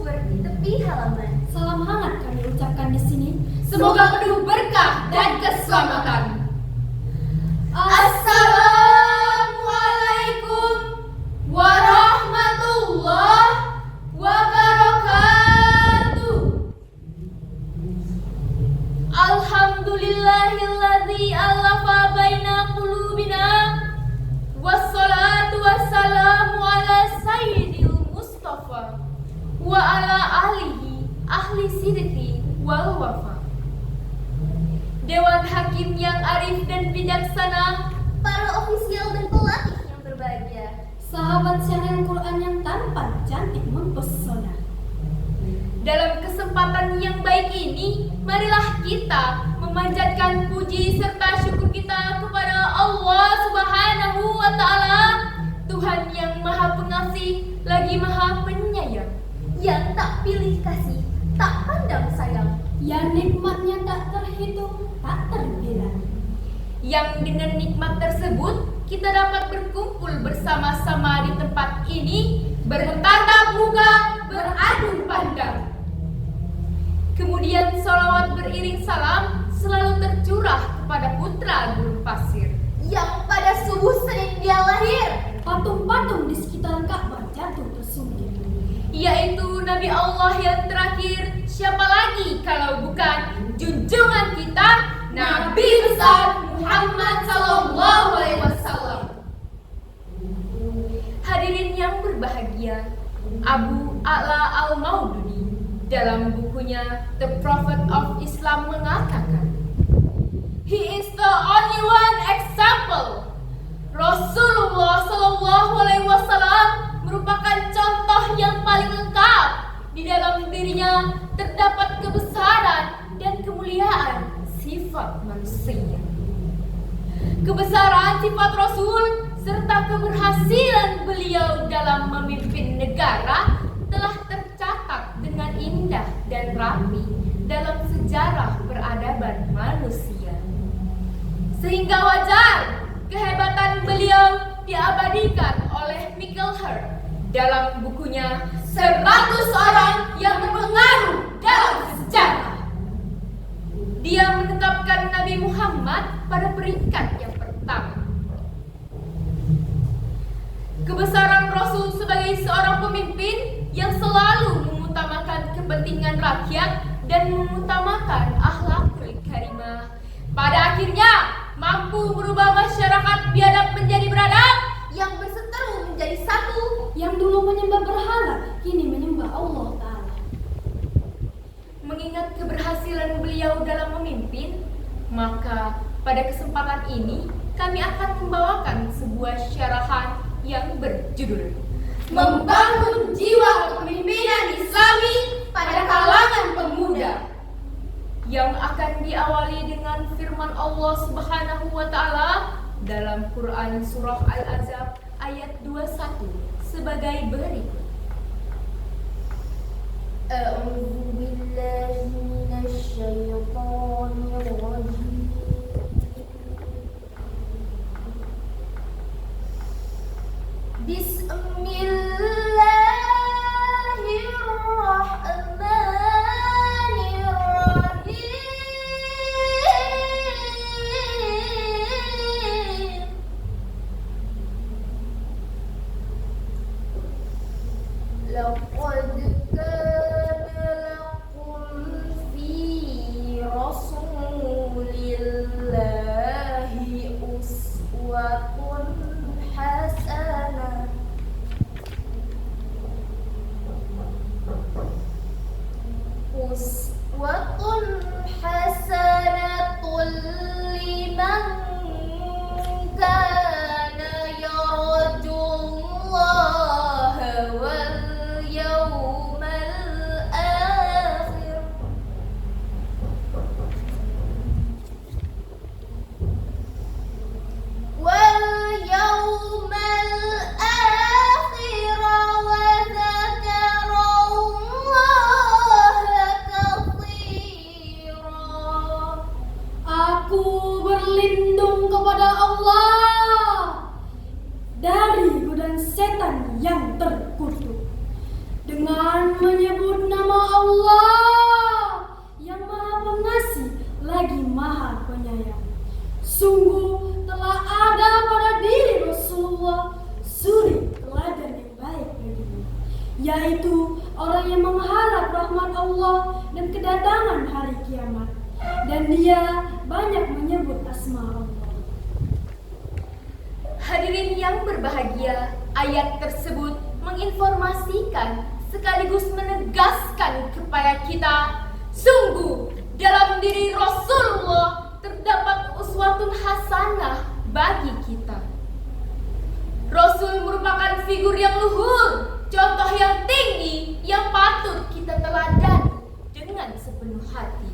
sumber di tepi halaman. Salam hangat kami ucapkan di sini. Semoga penuh berkah dan keselamatan. Assalamualaikum warahmatullahi wabarakatuh. Alhamdulillahilladzi alafa baina qulubina. Wassalatu wassalamu ala sayyidil Mustafa wa ala alihi ahli sidqi wal wafa. Dewan Hakim yang arif dan bijaksana, para ofisial dan pelatih yang berbahagia, Sahabat siaran Quran yang tampan, cantik, mempesona. dalam kesempatan yang baik ini, marilah kita memanjatkan puji serta syukur kita kepada Allah Subhanahu wa Ta'ala, Tuhan yang Maha Pengasih lagi Maha Penyayang, yang tak pilih kasih, tak pandang sayang, Yang nikmatnya tak terhitung, tak terbilang. yang dengan nikmat tersebut kita dapat berkumpul bersama-sama di tempat ini, bertatap muka, beradu pandang. Kemudian salawat beriring salam selalu tercurah kepada putra gurun pasir yang pada subuh Senin dia lahir, Patung-patung di sekitar Ka'bah jatuh tersungkur. yaitu Nabi Allah yang terakhir. Siapa lagi kalau bukan junjungan kita, Nabi besar Muhammad Sallallahu Alaihi Wasallam. Hadirin yang berbahagia, Abu A'la Al-Maududi dalam bukunya The Prophet of Islam mengatakan, "He is the only one example." Rasulullah Sallallahu Alaihi Wasallam merupakan contoh yang paling lengkap. Di dalam dirinya terdapat kebesaran dan kemuliaan sifat manusia. Kebesaran sifat Rasul serta keberhasilan beliau dalam memimpin negara telah tercatat dengan indah dan rapi dalam sejarah peradaban manusia. Sehingga wajar kehebatan beliau diabadikan oleh Michael Hart dalam bukunya 100 Orang yang Berpengaruh dalam Sejarah. Dia menetapkan Nabi Muhammad pada peringkat yang pertama. Kebesaran Rasul sebagai seorang pemimpin yang selalu mengutamakan kepentingan rakyat dan mengutamakan akhlakul karimah, pada akhirnya mampu merubah masyarakat biadab menjadi beradab, yang berseteru menjadi satu. Yang dulu menyembah berhala, kini menyembah Allah Ta'ala. Mengingat keberhasilan beliau dalam memimpin, maka pada kesempatan ini kami akan membawakan sebuah syarahan yang berjudul Membangun Jiwa Kepemimpinan Islami pada Kalangan Pemuda, yang akan diawali dengan firman Allah Subhanahu wa Ta'ala dalam Quran Surah Al-Ahzab ayat 21 sebagai berikut. A'udzu billahi minasy syaithanir rajim. Bismillahirrahmanirrahim. Laqad kana lakum fi rasulillahi uswatun hasanah. Uswatun hasanatun liman kana yarjullaha wal yawmal akhir. Wal yawmal akhir wa dzakarallaha katsira. Aku berlindung kepada Allah dari godaan setan yang terkutuk. dengan menyebut nama Allah yang Maha Pengasih lagi Maha Penyayang. Sungguh telah ada pada diri Rasulullah suri teladan yang baik bagimu, yaitu orang yang mengharap rahmat Allah dan kedatangan hari kiamat, dan dia banyak menyebut asma Allah. Hadirin yang berbahagia, ayat tersebut menginformasikan sekaligus menegaskan kepada kita, sungguh dalam diri Rasulullah terdapat uswatun hasanah bagi kita. Rasul merupakan figur yang luhur, contoh yang tinggi yang patut kita teladani dengan sepenuh hati.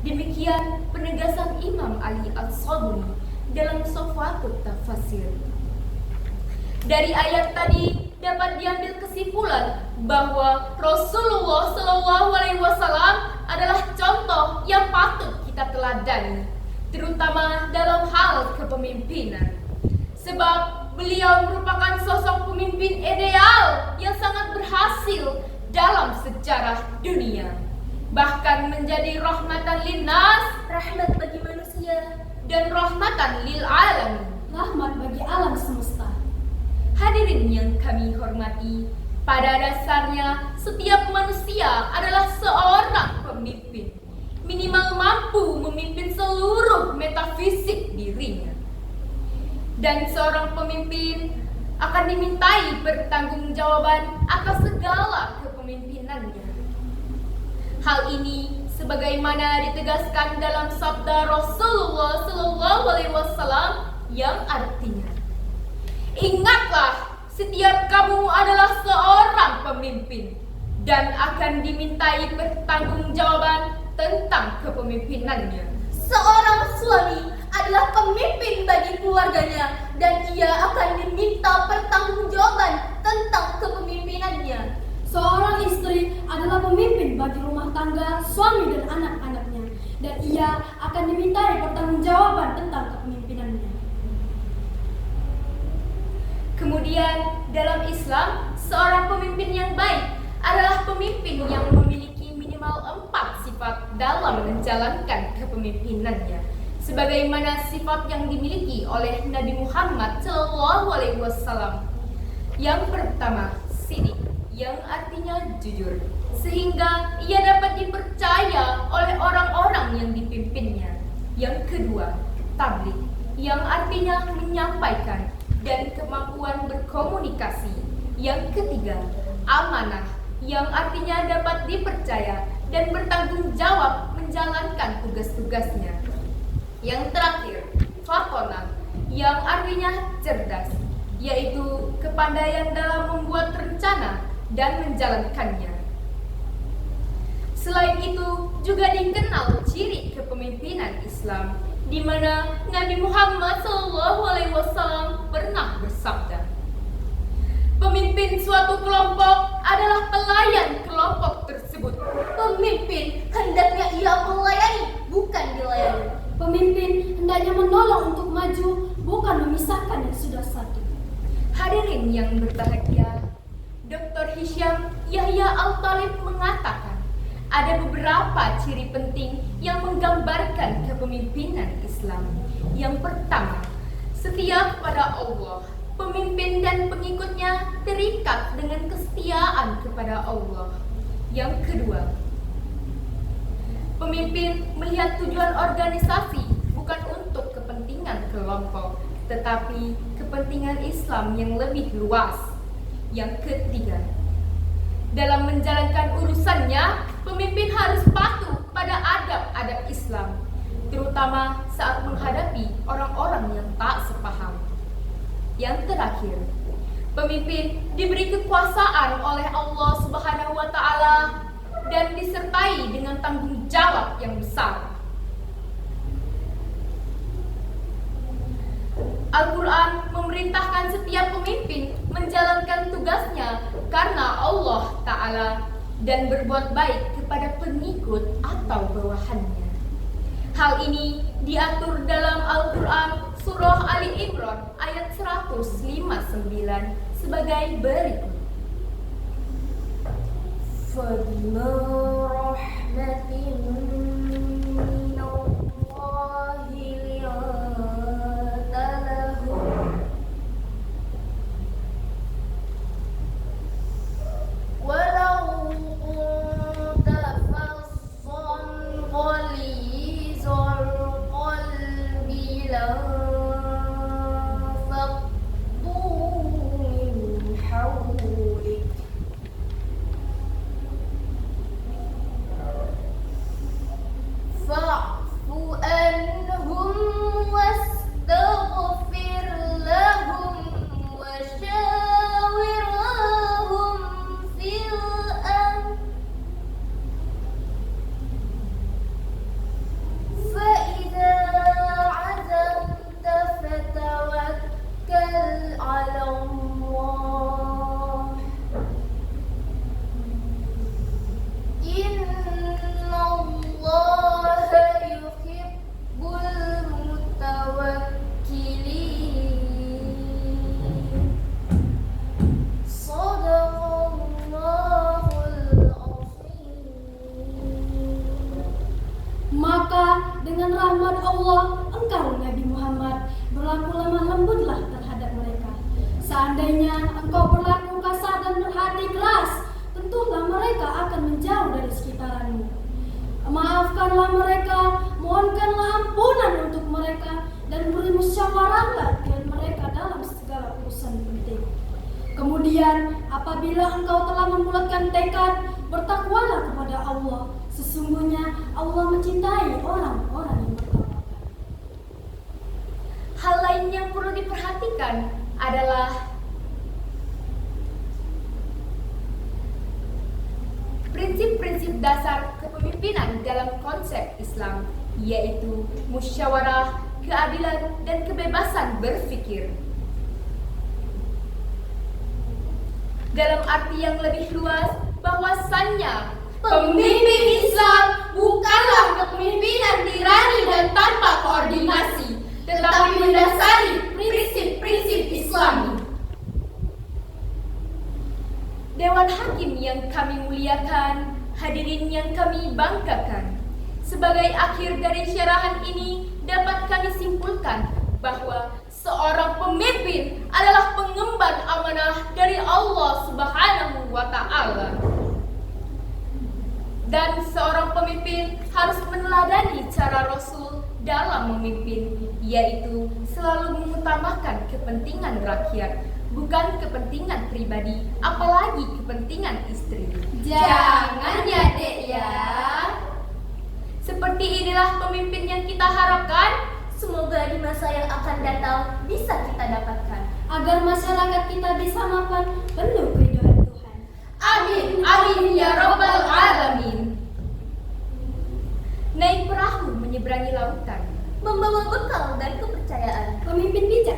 Demikian penegasan Imam Ali As-Sabuni dalam Sofwatut Tafasir. Dari ayat tadi dapat diambil kesimpulan bahwa Rasulullah SAW adalah contoh yang patut kita teladani, terutama dalam hal kepemimpinan. Sebab beliau merupakan sosok pemimpin ideal yang sangat berhasil dalam sejarah dunia. Bahkan menjadi rahmatan linnas, rahmat bagi manusia, dan rahmatan lil alamin, Rahmat bagi alam semesta. Hadirin yang kami hormati, pada dasarnya setiap manusia adalah seorang pemimpin. Minimal mampu memimpin seluruh metafisik dirinya. Dan seorang pemimpin akan dimintai pertanggungjawaban atas segala kepemimpinannya. Hal ini sebagaimana ditegaskan dalam sabda Rasulullah SAW yang artinya, ingatlah, setiap kamu adalah seorang pemimpin dan akan dimintai pertanggungjawaban tentang kepemimpinannya. Seorang suami adalah pemimpin bagi keluarganya dan ia akan diminta pertanggungjawaban tentang kepemimpinannya. Seorang istri adalah pemimpin bagi rumah tangga, suami dan anak-anaknya, dan ia akan dimintai pertanggungjawaban tentang kepemimpinannya. Kemudian dalam Islam, seorang pemimpin yang baik adalah pemimpin yang memiliki minimal 4 sifat dalam menjalankan kepemimpinannya, sebagaimana sifat yang dimiliki oleh Nabi Muhammad SAW. Yang pertama, sidik, yang artinya jujur, sehingga ia dapat dipercaya oleh orang-orang yang dipimpinnya. Yang kedua, tabligh, yang artinya menyampaikan dan kemampuan berkomunikasi. Yang ketiga, amanah, yang artinya dapat dipercaya dan bertanggung jawab menjalankan tugas-tugasnya. Yang terakhir, fatonah, yang artinya cerdas, yaitu kepandaian dalam membuat rencana dan menjalankannya. Selain itu, juga dikenal ciri kepemimpinan Islam, di mana Nabi Muhammad SAW pernah bersabda, pemimpin suatu kelompok adalah pelayan kelompok tersebut. Pemimpin hendaknya ia melayani, bukan dilayani. Pemimpin hendaknya menolong untuk maju, bukan memisahkan yang sudah satu. Hadirin yang berbahagia, Dr. Hisham Yahya Al-Talib mengatakan, ada beberapa ciri penting yang menggambarkan kepemimpinan Islam. Yang pertama, setia kepada Allah. Pemimpin dan pengikutnya terikat dengan kesetiaan kepada Allah. Yang kedua, pemimpin melihat tujuan organisasi bukan untuk kepentingan kelompok, tetapi kepentingan Islam yang lebih luas. Yang ketiga, dalam menjalankan urusannya, pemimpin harus patuh pada adab-adab Islam, terutama saat menghadapi orang-orang yang tak sepaham. Yang terakhir, pemimpin diberi kekuasaan oleh Allah Subhanahu wa Ta'ala dan disertai dengan tanggung jawab yang besar. Al-Quran memerintahkan setiap pemimpin menjalankan tugasnya karena Allah Ta'ala dan berbuat baik kepada pengikut atau bawahannya. Hal ini diatur dalam Al-Quran Surah Ali Imran ayat 159 sebagai berikut. فبما رحمة من الله لنت لهم ولو كنت فظا غليظ القلب لانفضوا من حولك فاعف عنهم واستغفر لهم وشاورهم في الأمر فإذا عزمت فتوكل على الله إن الله يحب المتوكلين صدق الله العظيم. Maka dengan rahmat Allah, engkau Nabi Muhammad berlaku lemah lembutlah terhadap mereka. Seandainya engkau berlaku kasar dan berhati keras, tentulah mereka akan menjauh dari sekitaranmu. Maafkanlah mereka, mohonkanlah ampunan untuk mereka, dan beri musyawarahlah dengan mereka dalam segala urusan penting. Kemudian, apabila engkau telah membulatkan tekad, bertakwalah kepada Allah. Sesungguhnya Allah mencintai orang-orang yang bertakwa. Hal lain yang perlu diperhatikan adalah prinsip-prinsip dasar kepemimpinan dalam konsep Islam, yaitu musyawarah, keadilan, dan kebebasan berpikir. Dalam arti yang lebih luas, bahwasannya pemimpin Islam bukanlah kepemimpinan tirani dan tanpa koordinasi, tetapi mendasari prinsip-prinsip Islami. Dewan Hakim yang kami muliakan, hadirin yang kami banggakan, sebagai akhir dari syarahan ini dapat kami simpulkan bahwa seorang pemimpin adalah pengemban amanah dari Allah Subhanahu wa Ta'ala. Dan seorang pemimpin harus meneladani cara Rasul dalam memimpin, yaitu selalu mengutamakan kepentingan rakyat, bukan kepentingan pribadi, apalagi kepentingan istri. Jangan ya Dek ya. Seperti inilah pemimpin yang kita harapkan. Semoga di masa yang akan datang bisa kita dapatkan. Agar masyarakat kita bisa mapan penuh keridhaan Tuhan. Amin, amin ya Rabbal Alamin. Naik perahu menyeberangi lautan, Membawa bekal dan kepercayaan. Pemimpin bijak